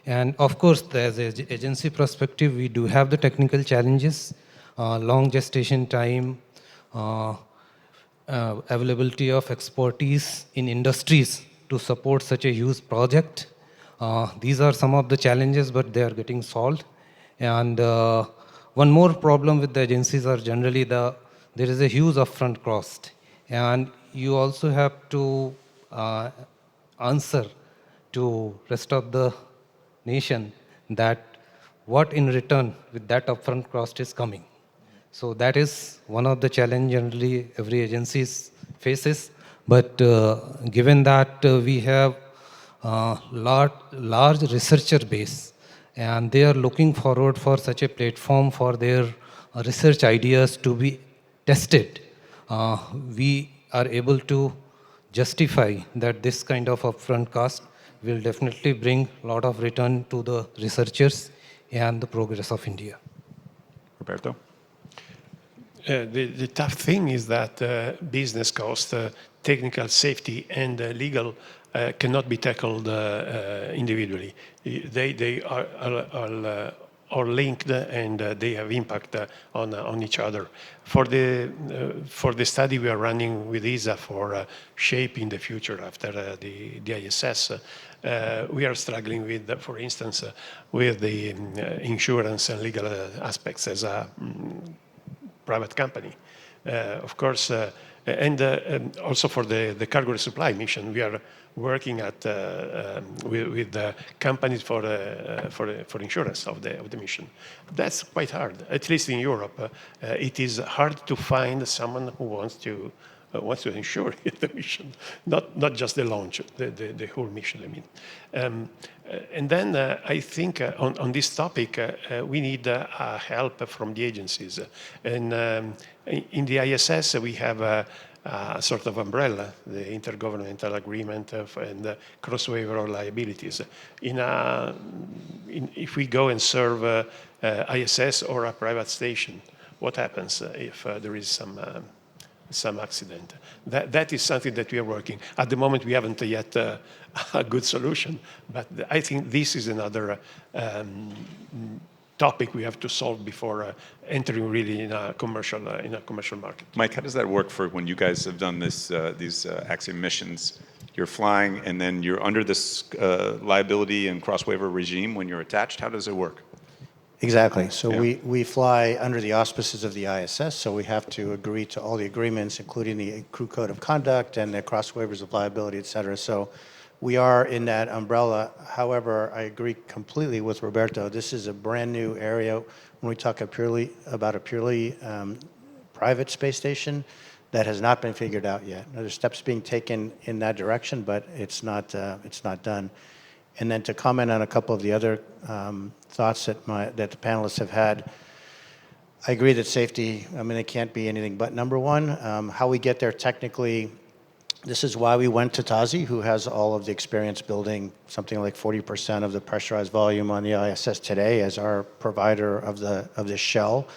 Speaker 4: And of course, as an agency perspective, we do have the technical challenges, long gestation time, availability of expertise in industries to support such a huge project. These are some of the challenges, but they are getting solved. And one more problem with the agencies are generally there is a huge upfront cost. And you also have to answer to rest of the nation that what in return with that upfront cost is coming. So that is one of the challenges generally every agency faces. But given that we have large researcher base, and they are looking forward for such a platform for their research ideas to be tested, we are able to justify that this kind of upfront cost will definitely bring a lot of return to the researchers and the progress of India.
Speaker 1: Roberto?
Speaker 6: The tough thing is that business cost, technical safety, and legal cannot be tackled individually. They are linked, and they have impact on each other. For the study we are running with ESA for shaping the future after the ISS, we are struggling with, for instance, with the insurance and legal aspects as a private company. Of course, and also for the cargo resupply mission, we are working with the companies for insurance of the mission. That's quite hard. At least in Europe, it is hard to find someone who wants to insure the mission, not just the launch, the whole mission. I mean, and then I think on this topic we need help from the agencies. And in the ISS we have a sort of umbrella, the Intergovernmental Agreement and cross-waiver of liabilities. If we go and serve ISS or a private station, what happens if there is some accident? That is something that we are working. At the moment, we haven't yet a good solution, but I think this is another topic we have to solve before entering really in a commercial market.
Speaker 1: Mike, how does that work for when you guys have done these Axiom missions? You're flying, and then you're under this liability and cross-waiver regime when you're attached. How does it work?
Speaker 2: Exactly. So we fly under the auspices of the ISS, so we have to agree to all the agreements, including the crew code of conduct and the cross waivers of liability, et cetera. So we are in that umbrella. However, I agree completely with Roberto. This is a brand new area when we talk about a purely private space station that has not been figured out yet. Now, there's steps being taken in that direction, but it's not done. And then to comment on a couple of the other thoughts that the panelists have had, I agree that safety, it can't be anything but number one. How we get there technically, this is why we went to Tazi, who has all of the experience building something like 40% of the pressurized volume on the ISS today as our provider of the shell.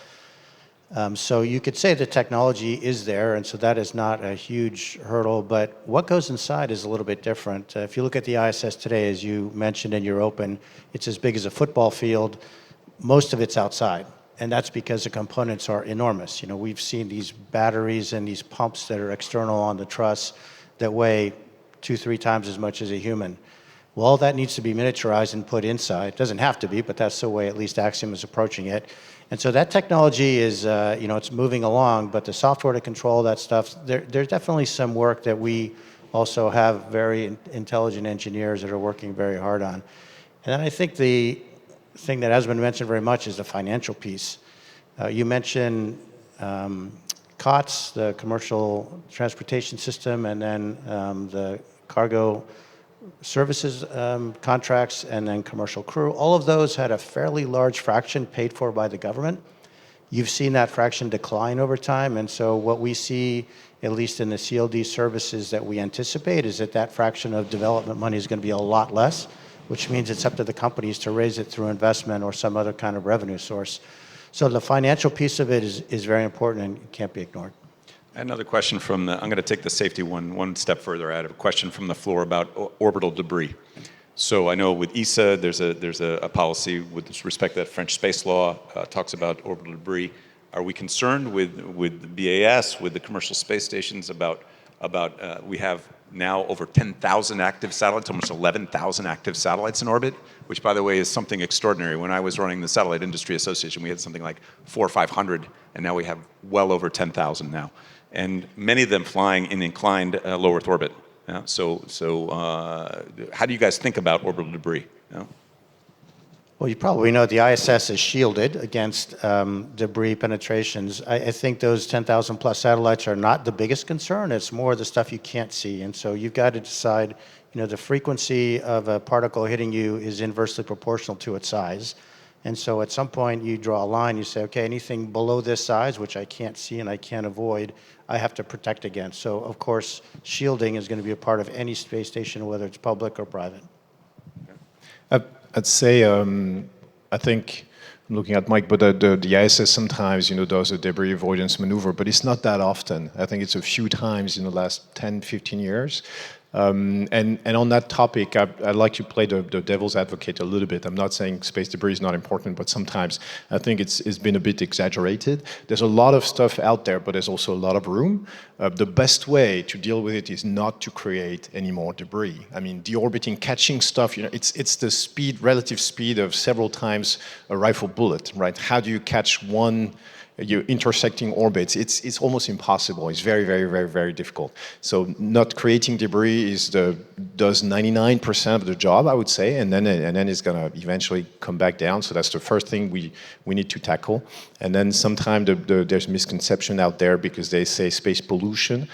Speaker 2: So you could say the technology is there, and so that is not a huge hurdle, but what goes inside is a little bit different. If you look at the ISS today, as you mentioned in your open, it's as big as a football field. Most of it's outside, and that's because the components are enormous. We've seen these batteries and these pumps that are external on the truss that weigh 2-3 times as much as a human. Well, all that needs to be miniaturized and put inside. It doesn't have to be, but that's the way at least Axiom is approaching it. And so that technology is, it's moving along, but the software to control that stuff, there's definitely some work that we also have very intelligent engineers that are working very hard on. And then I think the thing that hasn't been mentioned very much is the financial piece. You mentioned COTS, the commercial transportation system, and then the cargo services contracts, and then commercial crew. All of those had a fairly large fraction paid for by the government. You've seen that fraction decline over time, and so what we see, at least in the CLD services that we anticipate, is that that fraction of development money is going to be a lot less, which means it's up to the companies to raise it through investment or some other kind of revenue source. So the financial piece of it is very important and can't be ignored.
Speaker 1: Another question from I'm going to take the safety one step further. I have a question from the floor about orbital debris. So I know with ESA, there's a policy with respect to that French space law, talks about orbital debris. Are we concerned with BAS, with the commercial space stations about we have now over 10,000 active satellites, almost 11,000 active satellites in orbit, which by the way is something extraordinary. When I was running the Satellite Industry Association, we had something like 400 or 500, and now we have well over 10,000 now. And many of them flying in inclined low Earth orbit. Yeah, so how do you guys think about orbital debris? Yeah?
Speaker 2: Well, you probably know the ISS is shielded against debris penetrations. I think those 10,000 plus satellites are not the biggest concern. It's more the stuff you can't see. And so you've got to decide, the frequency of a particle hitting you is inversely proportional to its size. And so at some point you draw a line, you say, okay, anything below this size, which I can't see and I can't avoid, I have to protect against. So of course, shielding is going to be a part of any space station, whether it's public or private.
Speaker 3: I'd say, I think, looking at Mike, but the ISS sometimes, does a debris avoidance maneuver, but it's not that often. I think it's a few times in the last 10, 15 years. And on that topic, I'd like to play the devil's advocate a little bit. I'm not saying space debris is not important, but sometimes I think it's been a bit exaggerated. There's a lot of stuff out there, but there's also a lot of room. The best way to deal with it is not to create any more debris. I mean, deorbiting, catching stuff, it's the speed, relative speed of several times a rifle bullet, right? How do you catch one? You're intersecting orbits. It's almost impossible. It's very, very, very, very difficult. So not creating debris does 99% of the job, I would say, and then it's gonna eventually come back down. So that's the first thing we need to tackle. And then sometimes there's misconception out there because they say space pollution,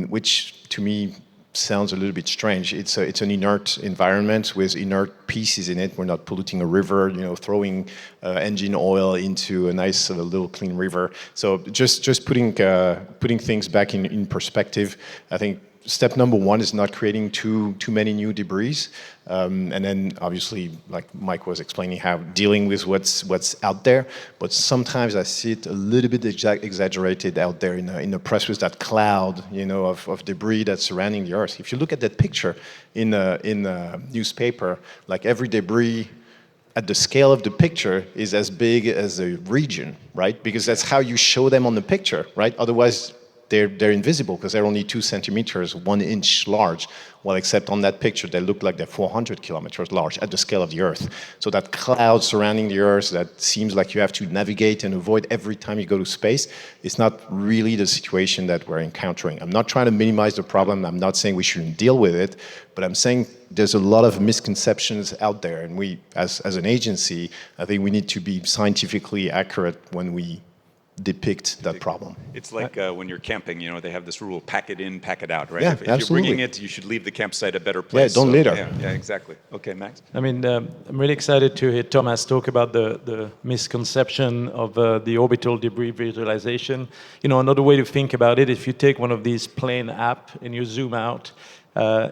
Speaker 3: which to me sounds a little bit strange. It's an inert environment with inert pieces in it. We're not polluting a river, throwing engine oil into a nice little clean river. So just putting things back in perspective. I think step number one is not creating too many new debris, and then obviously, like Mike was explaining, how dealing with what's out there. But sometimes I see it a little bit exaggerated out there in the press with that cloud, of debris that's surrounding the Earth. If you look at that picture in a newspaper, like every debris at the scale of the picture is as big as a region, right? Because that's how you show them on the picture, right? Otherwise, they're invisible because they're only 2 centimeters, 1 inch large. Well, except on that picture, they look like they're 400 kilometers large at the scale of the Earth. So that cloud surrounding the Earth that seems like you have to navigate and avoid every time you go to space, it's not really the situation that we're encountering. I'm not trying to minimize the problem. I'm not saying we shouldn't deal with it, but I'm saying there's a lot of misconceptions out there. And we, as an agency, I think we need to be scientifically accurate when we depict that problem.
Speaker 1: It's like when you're camping, they have this rule, pack it in, pack it out, right?
Speaker 3: Yeah,
Speaker 1: if
Speaker 3: absolutely.
Speaker 1: you're bringing it, you should leave the campsite a better place.
Speaker 3: Yeah, don't litter.
Speaker 1: Yeah, exactly. Okay, Max?
Speaker 5: I mean, I'm really excited to hear Thomas talk about the misconception of the orbital debris visualization. Another way to think about it, if you take one of these plane app and you zoom out,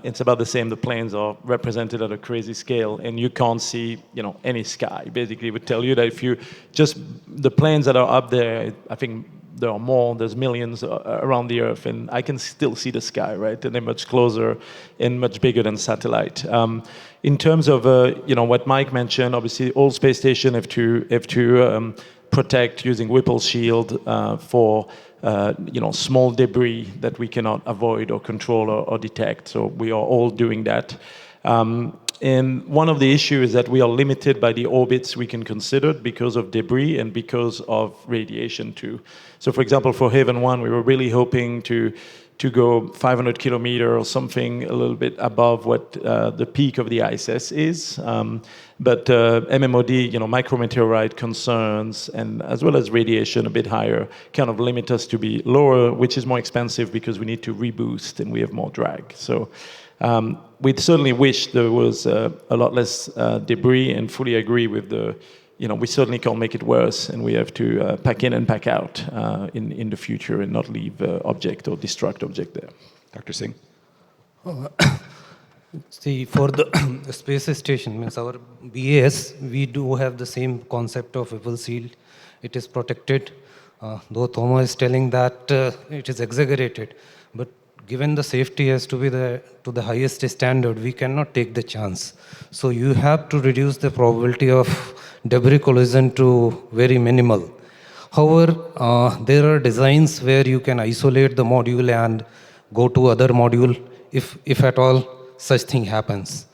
Speaker 5: it's about the same. The planes are represented at a crazy scale, and you can't see, any sky. Basically, it would tell you that if you just the planes that are up there, I think there are more. There's millions around the Earth, and I can still see the sky, right? And they're much closer and much bigger than satellite. In terms of what Mike mentioned, obviously all space stations have to protect using Whipple shield for small debris that we cannot avoid or control or detect. So we are all doing that. And one of the issues is that we are limited by the orbits we can consider because of debris and because of radiation too. So for example, for Haven 1, we were really hoping to to go 500 kilometer or something a little bit above what the peak of the ISS is. But MMOD, micrometeorite concerns, and as well as radiation a bit higher, kind of limit us to be lower, which is more expensive because we need to reboost and we have more drag. So we'd certainly wish there was a lot less debris, and fully agree with we certainly can't make it worse, and we have to pack in and pack out in the future and not leave object or destruct object there.
Speaker 1: Dr. Singh?
Speaker 4: See, for the space station, means our BAS, we do have the same concept of bubble seal. It is protected, though Thomas is telling that it is exaggerated. But given the safety has to be to the highest standard, we cannot take the chance. So you have to reduce the probability of debris collision to very minimal. However, there are designs where you can isolate the module and go to other module if at all such thing happens.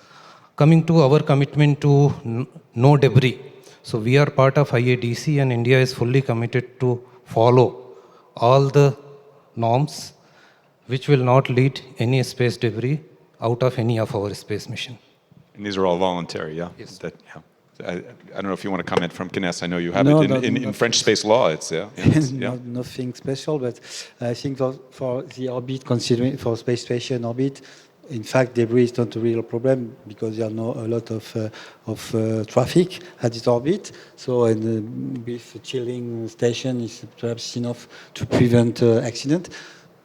Speaker 4: Coming to our commitment to no debris. So we are part of IADC, and India is fully committed to follow all the norms which will not lead any space debris out of any of our space mission.
Speaker 1: And these are all voluntary, yeah?
Speaker 4: Yes.
Speaker 1: I don't know if you want to comment from Kness. I know you have
Speaker 8: No,
Speaker 1: it in French space law. It's
Speaker 8: Nothing special, but I think for the orbit, considering for space station orbit, in fact, debris is not a real problem because there are a lot of traffic at this orbit. So, with a chilling station is perhaps enough to prevent accident.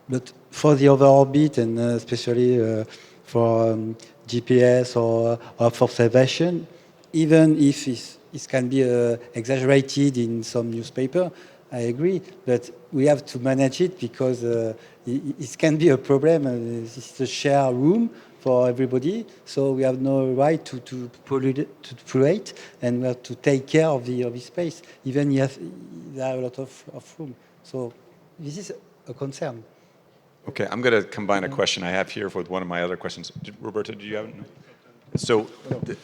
Speaker 8: But for the other orbit, and especially for GPS or for observation, even if it can be exaggerated in some newspaper, I agree, but we have to manage it because it can be a problem. It's a shared room for everybody, so we have no right to pollute, and we have to take care of the space, even if there are a lot of room. So this is a concern.
Speaker 1: Okay, I'm going to combine a question I have here with one of my other questions. Roberto, do you have it? So,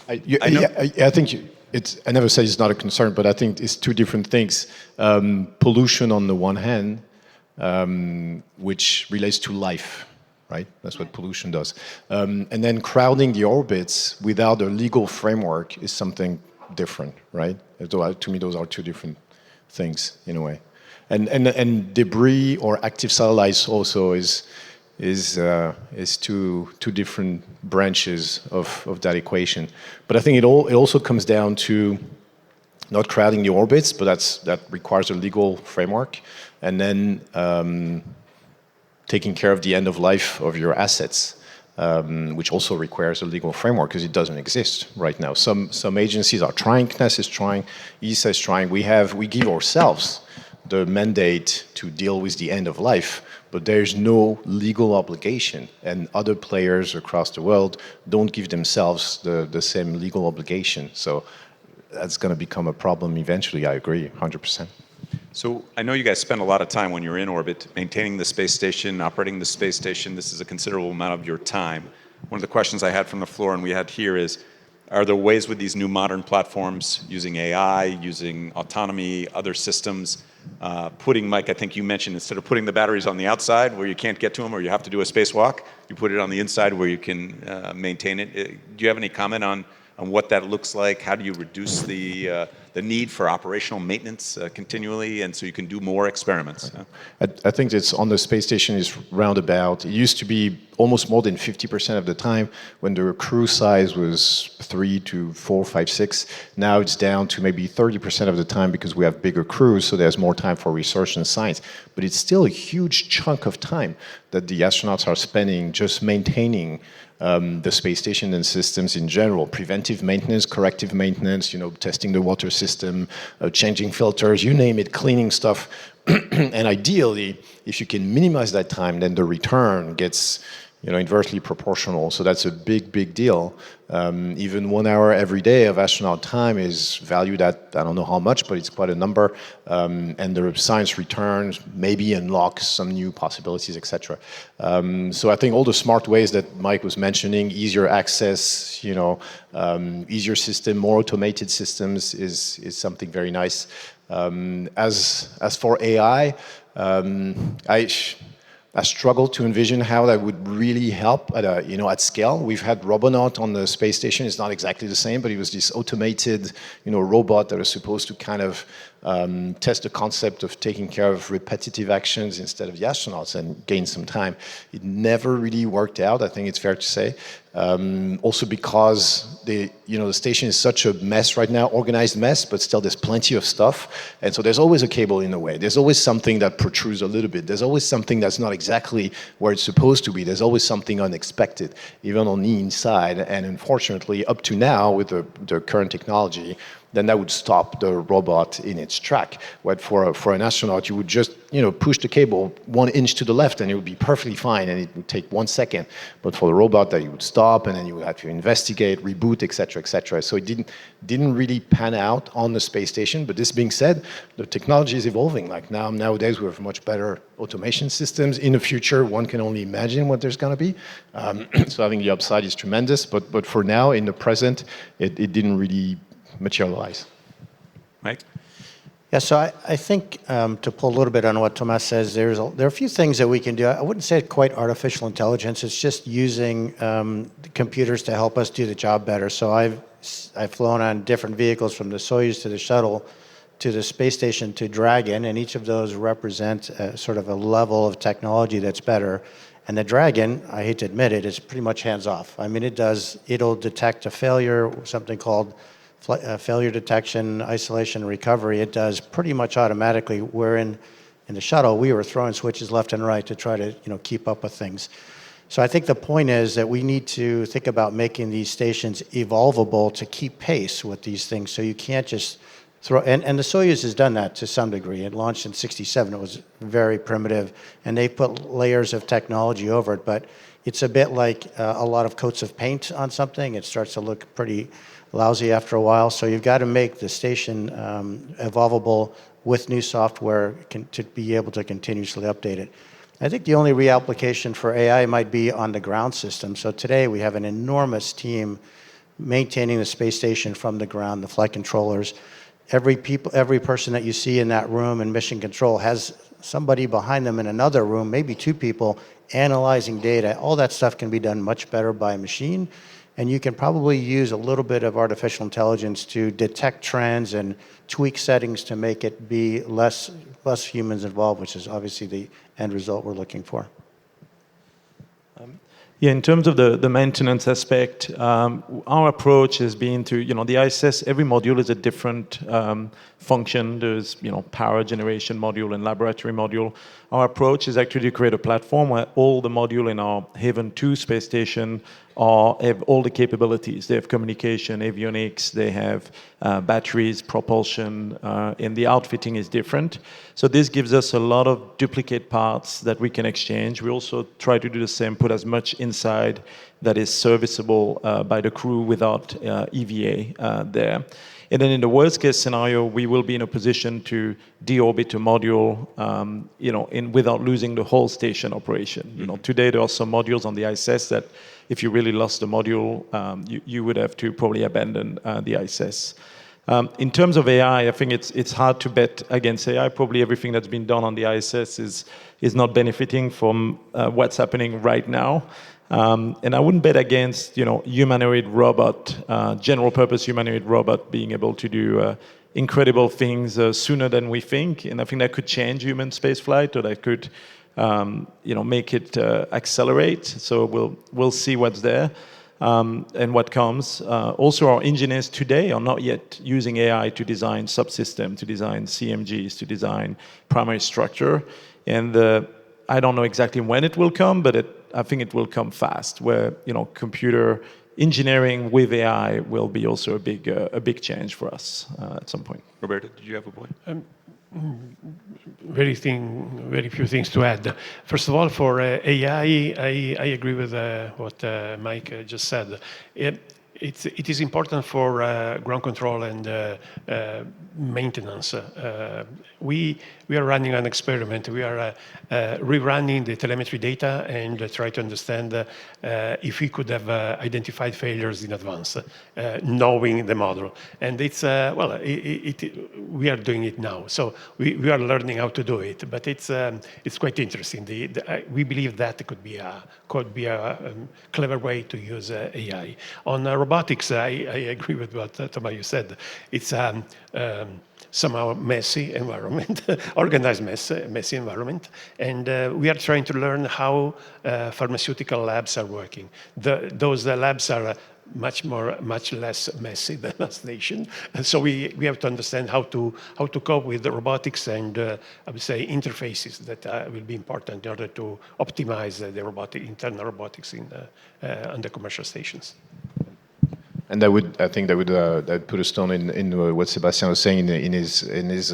Speaker 3: I think I never said it's not a concern, but I think it's two different things. Pollution on the one hand, which relates to life, right? That's what pollution does. And then crowding the orbits without a legal framework is something different, right? To me, those are two different things in a way. And debris or active satellites also is two different branches of that equation. But I think it also comes down to not crowding the orbits, but that requires a legal framework, and then taking care of the end of life of your assets, which also requires a legal framework because it doesn't exist right now. Some agencies are trying, CNES is trying, ESA is trying. We give ourselves the mandate to deal with the end of life, but there's no legal obligation, and other players across the world don't give themselves the same legal obligation. So that's going to become a problem eventually. I agree, 100%.
Speaker 1: So I know you guys spend a lot of time when you're in orbit maintaining the space station, operating the space station. This is a considerable amount of your time. One of the questions I had from the floor and we had here is, are there ways with these new modern platforms, using AI, using autonomy, other systems, putting, Mike, I think you mentioned, instead of putting the batteries on the outside where you can't get to them or you have to do a spacewalk, you put it on the inside where you can maintain it. Do you have any comment on what that looks like? How do you reduce the need for operational maintenance continually, and so you can do more experiments?
Speaker 3: I think it's on the space station is roundabout. It used to be almost more than 50% of the time when the crew size was 3 to 4, 5, 6. Now it's down to maybe 30% of the time because we have bigger crews, so there's more time for research and science. But it's still a huge chunk of time that the astronauts are spending just maintaining the space station and systems in general, preventive maintenance, corrective maintenance, testing the water system, changing filters, you name it, cleaning stuff. And ideally, if you can minimize that time, then the return gets inversely proportional. So that's a big, big deal. Even 1 hour every day of astronaut time is valued at, I don't know how much, but it's quite a number. And the science returns maybe unlock some new possibilities, etc. So I think all the smart ways that Mike was mentioning, easier access, easier system, more automated systems is something very nice. As for AI, I struggle to envision how that would really help at at scale. We've had Robonaut on the space station. It's not exactly the same, but it was this automated, robot that was supposed to kind of test the concept of taking care of repetitive actions instead of the astronauts and gain some time. It never really worked out, I think it's fair to say. Also because the station is such a mess right now, organized mess, but still there's plenty of stuff. And so there's always a cable in the way. There's always something that protrudes a little bit. There's always something that's not exactly where it's supposed to be. There's always something unexpected, even on the inside. And unfortunately, up to now, with the current technology, then that would stop the robot in its track. But for an astronaut, you would just push the cable 1 inch to the left and it would be perfectly fine and it would take 1 second. But for the robot, that you would stop and then you would have to investigate, reboot, etc., etc. So it didn't really pan out on the space station. But this being said, the technology is evolving. Like nowadays we have much better automation systems. In the future, one can only imagine what there's going to be. So I think the upside is tremendous. But for now, in the present, it didn't really materialize.
Speaker 5: Mike?
Speaker 2: Yeah, so I think to pull a little bit on what Thomas says, there are a few things that we can do. I wouldn't say it's quite artificial intelligence. It's just using computers to help us do the job better. So I've flown on different vehicles from the Soyuz to the shuttle to the space station to Dragon, and each of those represent sort of a level of technology that's better. And the Dragon, I hate to admit it, is pretty much hands-off. I mean, it'll detect a failure, something called failure detection, isolation, recovery. It does pretty much automatically. Where in the shuttle, we were throwing switches left and right to try to keep up with things. So I think the point is that we need to think about making these stations evolvable to keep pace with these things. So you can't just throw, and the Soyuz has done that to some degree. It launched in '67. It was very primitive, and they put layers of technology over it. But it's a bit like a lot of coats of paint on something. It starts to look pretty lousy after a while. So you've got to make the station evolvable with new software to be able to continuously update it. I think the only reapplication for AI might be on the ground system. So today we have an enormous team maintaining the space station from the ground, the flight controllers. Every person that you see in that room in mission control has somebody behind them in another room, maybe 2 people, analyzing data. All that stuff can be done much better by a machine. And you can probably use a little bit of artificial intelligence to detect trends and tweak settings to make it be less humans involved, which is obviously the end result we're looking for.
Speaker 5: Yeah, in terms of the maintenance aspect, our approach has been to, the ISS, every module is a different function. There's, power generation module and laboratory module. Our approach is actually to create a platform where all the module in our Haven 2 space station have all the capabilities. They have communication, avionics, they have batteries, propulsion, and the outfitting is different. So this gives us a lot of duplicate parts that we can exchange. We also try to do the same, put as much inside that is serviceable by the crew without EVA there. And then in the worst case scenario, we will be in a position to deorbit a module, without losing the whole station operation. Today there are some modules on the ISS that if you really lost the module, you would have to probably abandon the ISS. In terms of AI, I think it's hard to bet against AI. Probably everything that's been done on the ISS is not benefiting from what's happening right now. And I wouldn't bet against, humanoid robot, general purpose humanoid robot being able to do incredible things sooner than we think. And I think that could change human spaceflight, or that could, make it accelerate. So we'll see what's there and what comes. Also, our engineers today are not yet using AI to design subsystems, to design CMGs, to design primary structure. And I don't know exactly when it will come, but I think it will come fast, where computer engineering with AI will be also a big change for us at some point.
Speaker 1: Roberto, did you have a point?
Speaker 6: Very few things to add. First of all, for AI, I agree with what Mike just said. it is important for ground control and maintenance. We are running an experiment. We are rerunning the telemetry data and try to understand if we could have identified failures in advance, knowing the model. And it's we are doing it now. So we are learning how to do it, but it's quite interesting. We believe that could be a clever way to use AI. On robotics, I agree with what Thomas you said. It's somehow messy environment, organized messy environment, and we are trying to learn how pharmaceutical labs are working. Those labs are much less messy than our station, and so we have to understand how to cope with the robotics and I would say interfaces that will be important in order to optimize the internal robotics on the commercial stations.
Speaker 3: And I think that would put a stone in what Sebastian was saying in his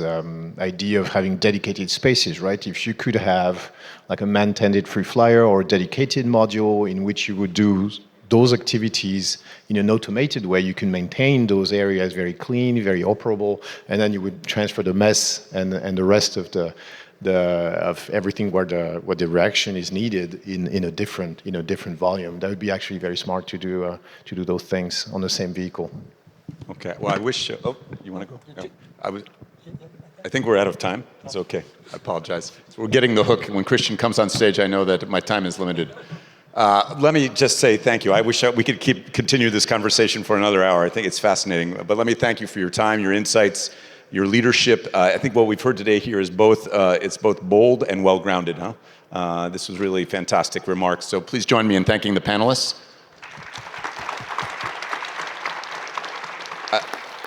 Speaker 3: idea of having dedicated spaces, right? If you could have like a man-tended free flyer or a dedicated module in which you would do those activities in an automated way, you can maintain those areas very clean, very operable, and then you would transfer the mess and the rest of of everything where the reaction is needed in a different volume. That would be actually very smart to do those things on the same vehicle.
Speaker 1: Okay. Well, I wish. Oh, you want to go? No. I think we're out of time. It's okay. I apologize. So we're getting the hook. When Christian comes on stage, I know that my time is limited. Let me just say thank you. I wish we could continue this conversation for another hour. I think it's fascinating. But let me thank you for your time, your insights, your leadership. I think what we've heard today here is it's both bold and well-grounded. This was really fantastic remarks. So please join me in thanking the panelists.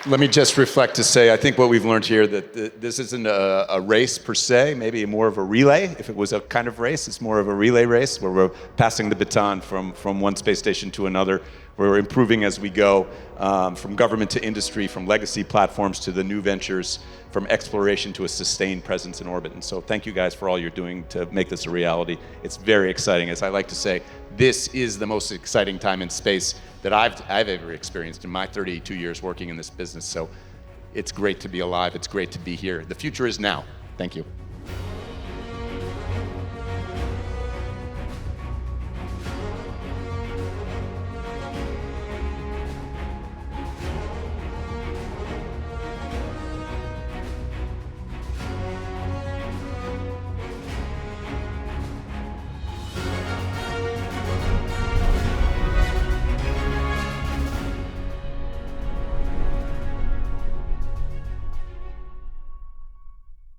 Speaker 1: Let me just reflect to say, I think what we've learned here, that this isn't a race per se, maybe more of a relay. If it was a kind of race, it's more of a relay race where we're passing the baton from one space station to another. We're improving as we go, from government to industry, from legacy platforms to the new ventures, from exploration to a sustained presence in orbit. And so thank you guys for all you're doing to make this a reality. It's very exciting. As I like to say, this is the most exciting time in space that I've ever experienced in my 32 years working in this business. So it's great to be alive. It's great to be here. The future is now. Thank you.